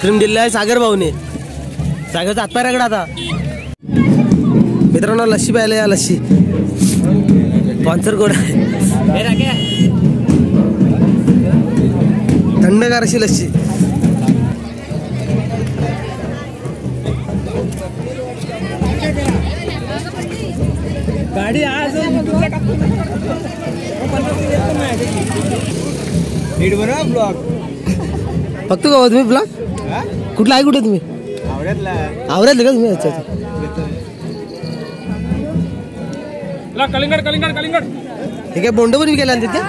Ice cream दिलेला आहे सागर भाऊने. सागरचा हातपाय रगडा आता. मित्रांनो लस्सी प्यायला या. लस्सी स्पॉन्सर कोड आहे. थंडगार अशी लस्सी. गाडी आज ब्लॉग फक्त का तुम्ही ब्लॉग कुठला आहे? कुठे तुम्ही? आवरातले का तुम्ही? अच्छा कलिंगड कलिंगड कलिंगड हे काय बोंड पण गेला तिथे.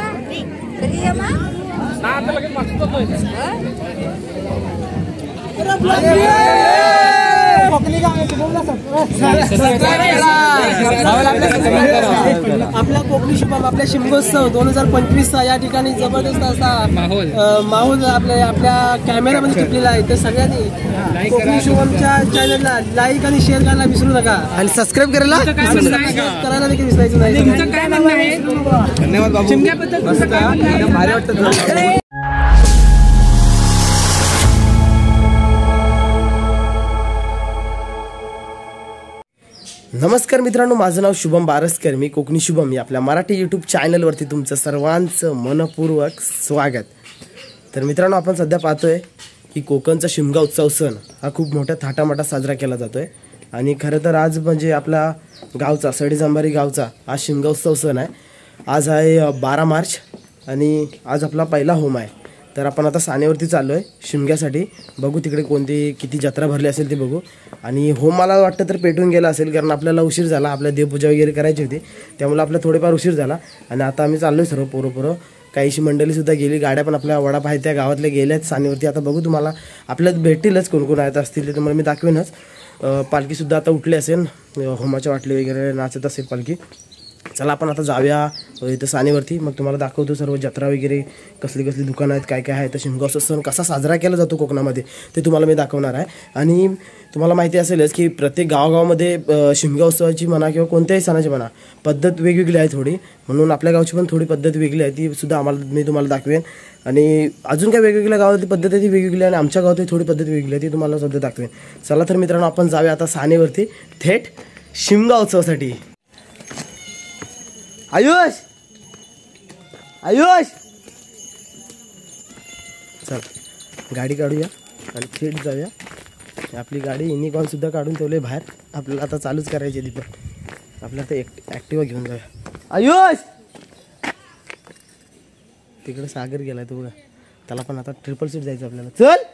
आपला कोकणी शुभम आपल्या शिमगोत्सव 2025 या ठिकाणी जबरदस्त असा माहोल आपल्या कॅमेरामध्ये टिपलेला आहे. तर सगळ्यांनी कोकणी शुभमच्या चॅनलला लाईक आणि शेअर करायला विसरू नका आणि सबस्क्राईब करायला देखील विसरायचं नाही. धन्यवाद बाबू. भारी वाटतं. नमस्कार मित्रांनो, माझं नाव शुभम बारसकर. मी कोकणी शुभम या आपल्या मराठी यूट्यूब चॅनलवरती तुमचं सर्वांचं मनपूर्वक स्वागत. तर मित्रांनो, आपण सध्या पाहतोय की कोकणचा शिमगा उत्सव सण हा खूप मोठ्या थाटामाटात साजरा केला जातोय. आणि खरं तर आज म्हणजे आपला गावचा सडीजंबारी गावचा आज शिमगा उत्सव सण आहे. आज आहे 12 मार्च आणि आज आपला पहिला होम आहे. तर आपण आता सानेवरती चाललो आहे शिमग्यासाठी. बघू तिकडे किती जत्रा भरली असेल ते बघू. आणि होम मला वाटतं तर पेटून गेला असेल, कारण आपल्याला उशीर झाला. आपल्या देवपूजा वगैरे करायची होती, त्यामुळे आपल्याला थोडेफार उशीर झाला. आणि आता आम्ही चाललो आहे सर्व पोरं. काहीशी मंडळीसुद्धा गेली. गाड्या पण आपल्या वडाप आहेत त्या गावातल्या गेल्या आहेत सानेवरती. आता बघू तुम्हाला आपल्यात भेटतीलच कोण आहेत असतील ते तुम्हाला मी दाखवेनच. पालखीसुद्धा आता उठली असेल. होमाच्या वाटली वगैरे नाचत असेल पालखी. चला आपण आता जाऊया इथं सानेवरती. मग तुम्हाला दाखवतो सर्व जत्रा वगैरे कसली कसली दुकानं आहेत, काय काय आहे. तर शिमगा सण कसा साजरा केला जातो कोकणामध्ये ते तुम्हाला मी दाखवणार आहे. आणि तुम्हाला माहिती असेलच की प्रत्येक गावागावामध्ये शिमगा उत्सवाची म्हणा किंवा कोणत्याही सणाची म्हणा पद्धत वेगवेगळी आहे थोडी. म्हणून आपल्या गावची पण थोडी पद्धत वेगळी आहे, ती सुद्धा मी तुम्हाला दाखवेन. आणि अजून काय वेगवेगळ्या गावातली पद्धत आहे ती वेगवेगळी आहे, आणि आमच्या गावातही थोडी पद्धत वेगळी आहे ती तुम्हाला सध्या दाखवेन. चला तर मित्रांनो, आपण जाऊया आता सानेवरती थेट शिमगा उत्सवासाठी. आयुष आयुष चल गाडी काढूया आणि थेट जाऊया. आपली गाडी युनिकॉर्नसुद्धा काढून ठेवली बाहेर. आपल्याला आता चालूच करायची दीपक. आपल्याला तर ॲक्टिवा घेऊन जाऊया. आयुष तिकडे सागर गेलाय तो बघा. त्याला पण आता ट्रिपल सीट जायचं आपल्याला. चल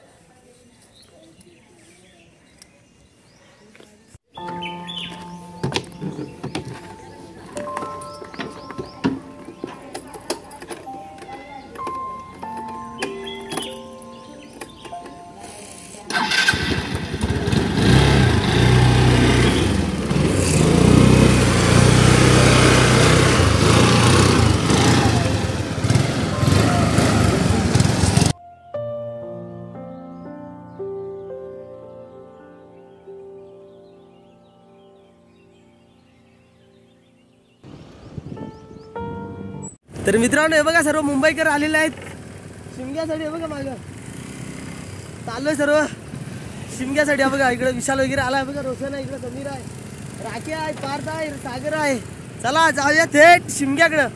तर मित्रांनो, हे बघा सर्व मुंबईकर आलेले आहेत शिमग्यासाठी. हे बघा मागं चाललोय सर्व शिमग्यासाठी. हे बघा इकडे विशाल वगैरे आला. बघा रोशन आहे, इकडे समीर आहे, राखी आहे, पार्थ आहे, सागर आहे. चला जाऊया थेट शिमग्याकडं.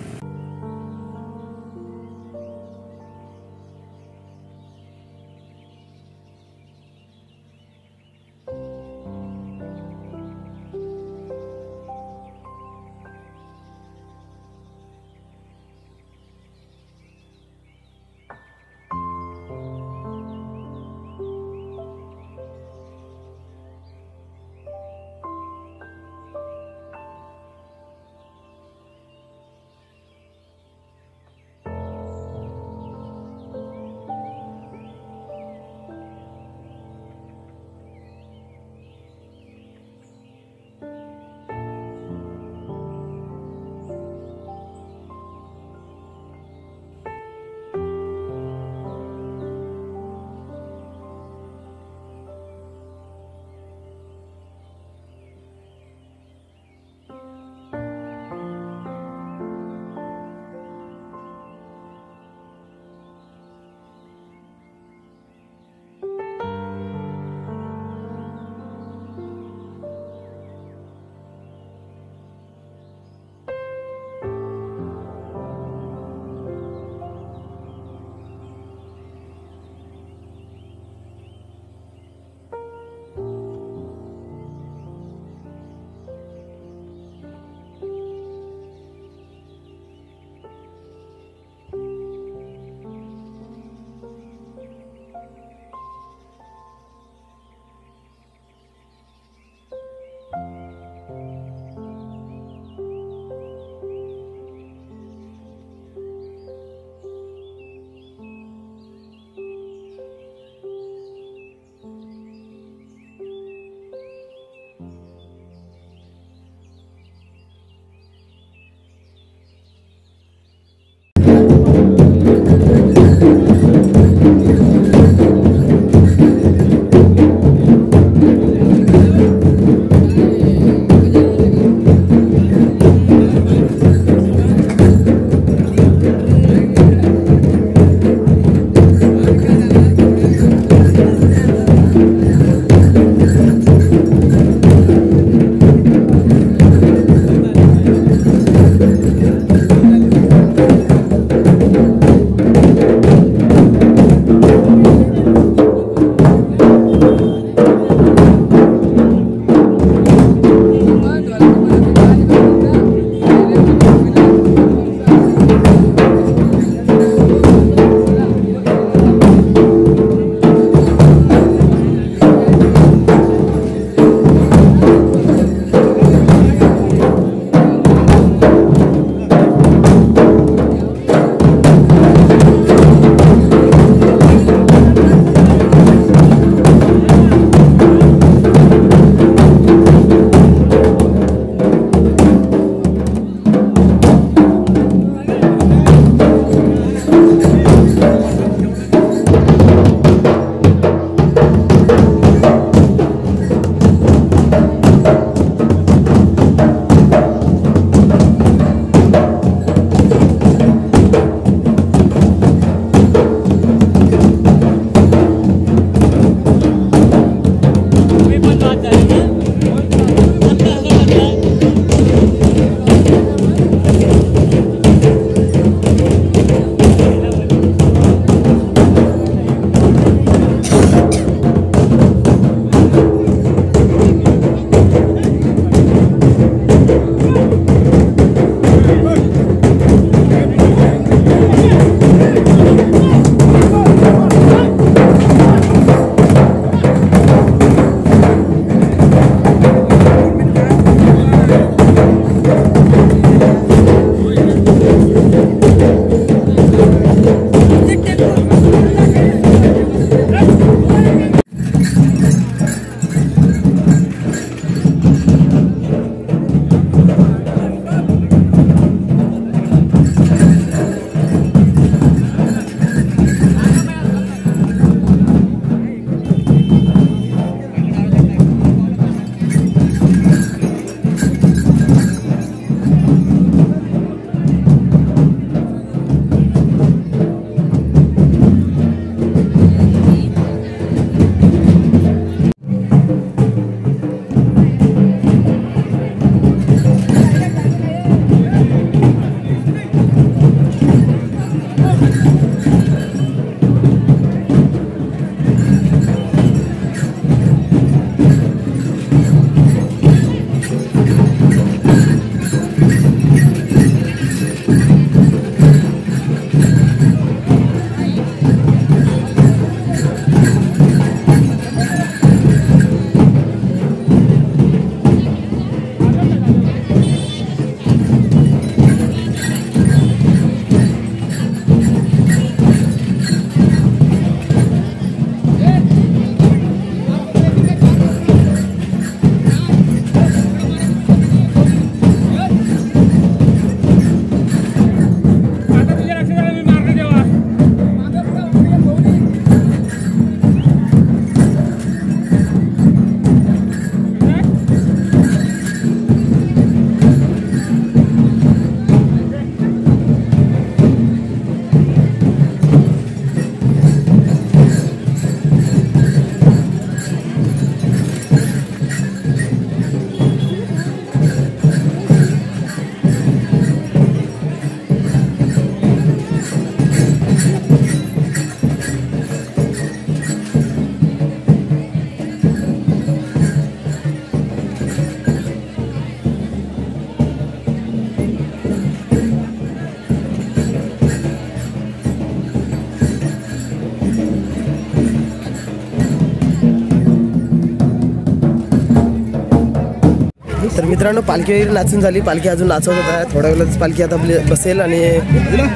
मित्रांनो पालखी वगैरे नाचून झाली. पालखी अजून नाचवत होता. थोड्या वेळातच पालखी आता आपली बसेल आणि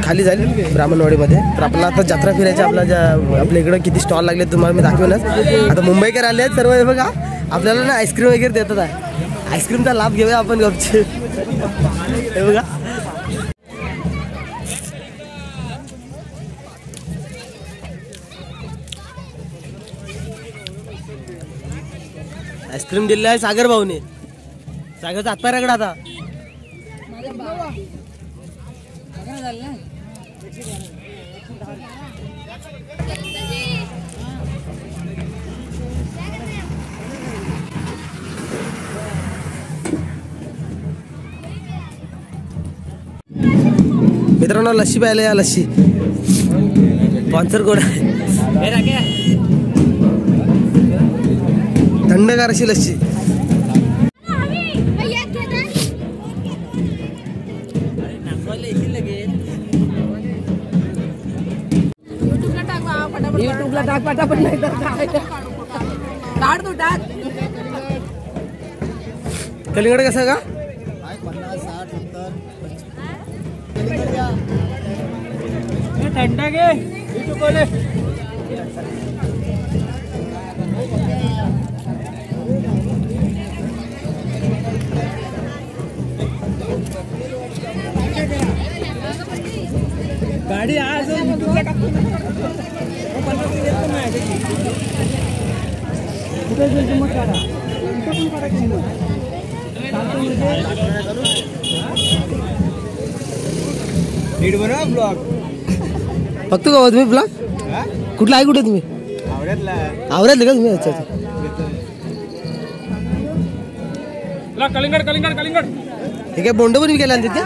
खाली जाईल ब्राह्मणवाडीमध्ये. तर आपल्याला आता जत्रा फिरायची. आपल्या इकडं किती स्टॉल लागले तुम्हाला मी दाखवेनच. आता मुंबईकर आले आहेत सर्व. हे बघा आपल्याला ना आईस्क्रीम वगैरे देतात आहे. आईस्क्रीमचा लाभ घेऊया आपण गपचे. हे बघा आईस्क्रीम दिले आहे सागर भाऊने. सागरचा हातपाय रगडा आता. मित्रांनो लस्सी प्यायला या. लस्सी स्पॉन्सर कोण आहे? थंडगार अशी लस्सी. युट्यूबला टाक पटापट नाही तर टाक तू टाक. कलिंगड कसा का? थंडा घे. गाडी आज नीट बनवा ब्लॉग. बघतो का तुम्ही ब्लॉग? कुठला आहे? कुठे तुम्ही? आवरातले का तुम्ही? अच्छा कलिंगड कलिंगड कलिंगड. हे काय बोंड पण विकायला आणतात का?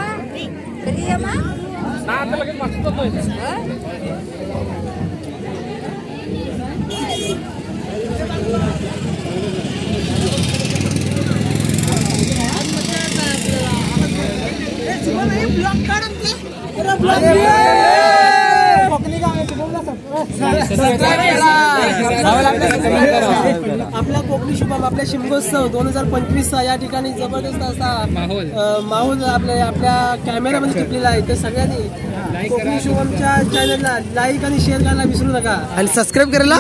आपला कोकणी शुभम आपल्या शिमगोत्सव 2025 या ठिकाणी जबरदस्त असा माहोल आपल्या कॅमेरामध्ये टिपलेला आहे. तर सगळ्यांनी कोकणी शुभमच्या चॅनलला लाईक आणि शेअर करायला विसरू नका आणि सबस्क्राईब करायला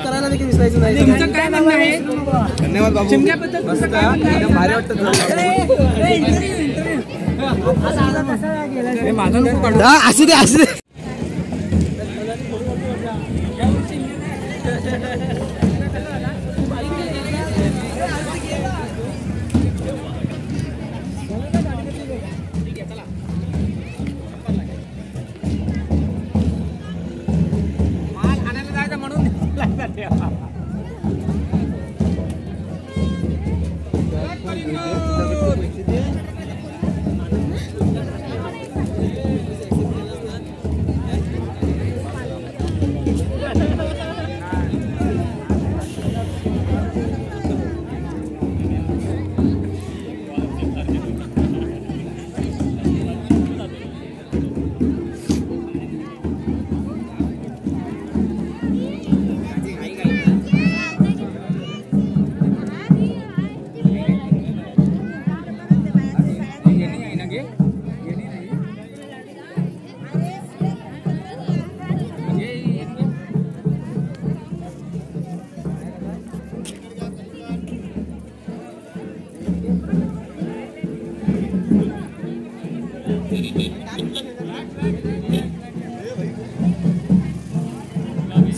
करायला देखील विसरायचं नाही. धन्यवाद बाबू. मस्त एकदम भारी वाटतं. असू दे असू दे.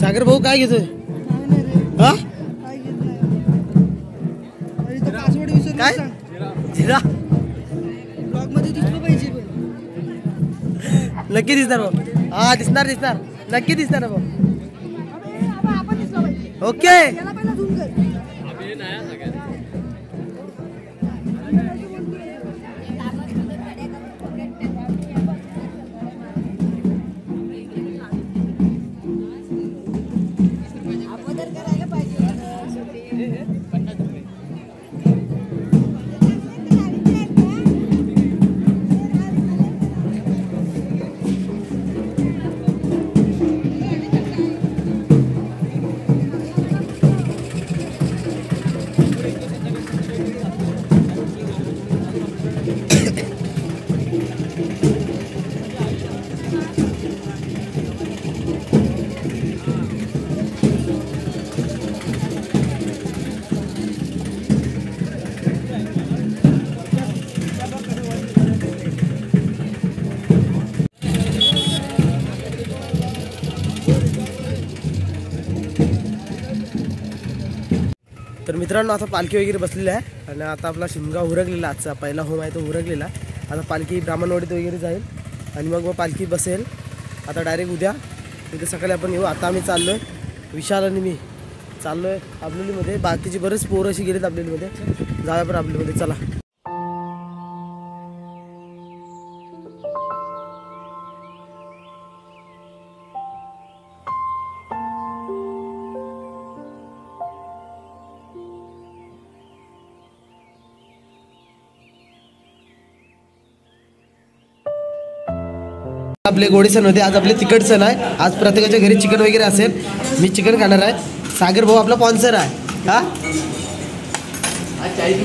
सागर भाऊ काय घेतोय? हा काय नक्की दिसणार भाऊ. हा दिसणार दिसणार नक्की दिसणार भाऊ. ओके मित्रांनो आता पालखी वगैरे बसलेली आहे आणि आता आपला शिमगा उरकलेला, आजचा पहिला होम आहे तो उरकलेला. आता पालखी ब्राह्मणवाडीत वगैरे जाईल आणि मग पालखी बसेल. आता डायरेक्ट उद्या सकाळी आपण येऊ. आता आम्ही चाललो आहे, विशाल आणि मी चाललो आहे आबलोलीमध्ये. बाकीची बरेच पोरं अशी गेलेत आबलोलीमध्ये, जाऊया पण आबलोलीमध्ये. चला आपले गोडे सण होते, आज आपले तिखट सण आहे. आज प्रत्येकाच्या घरी चिकन वगैरे असेल. मी चिकन खाणार आहे. सागर भाऊ आपला स्पॉन्सर आहे. हा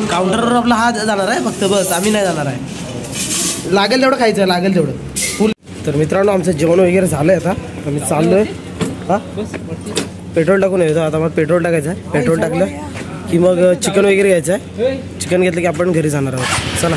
काउंटरवर आपला हा जाणार आहे फक्त, बस आम्ही नाही जाणार आहे. लागेल तेवढं खायचं आहे, लागेल तेवढं फुल. तर मित्रांनो आमचं जेवण वगैरे झालं आहे. आता आम्ही चाललो आहे. हा पेट्रोल टाकून येतो. आता मग पेट्रोल टाकायचं आहे. पेट्रोल टाकलं की मग चिकन वगैरे घ्यायचं आहे. चिकन घेतलं की आपण घरी जाणार आहोत. चला.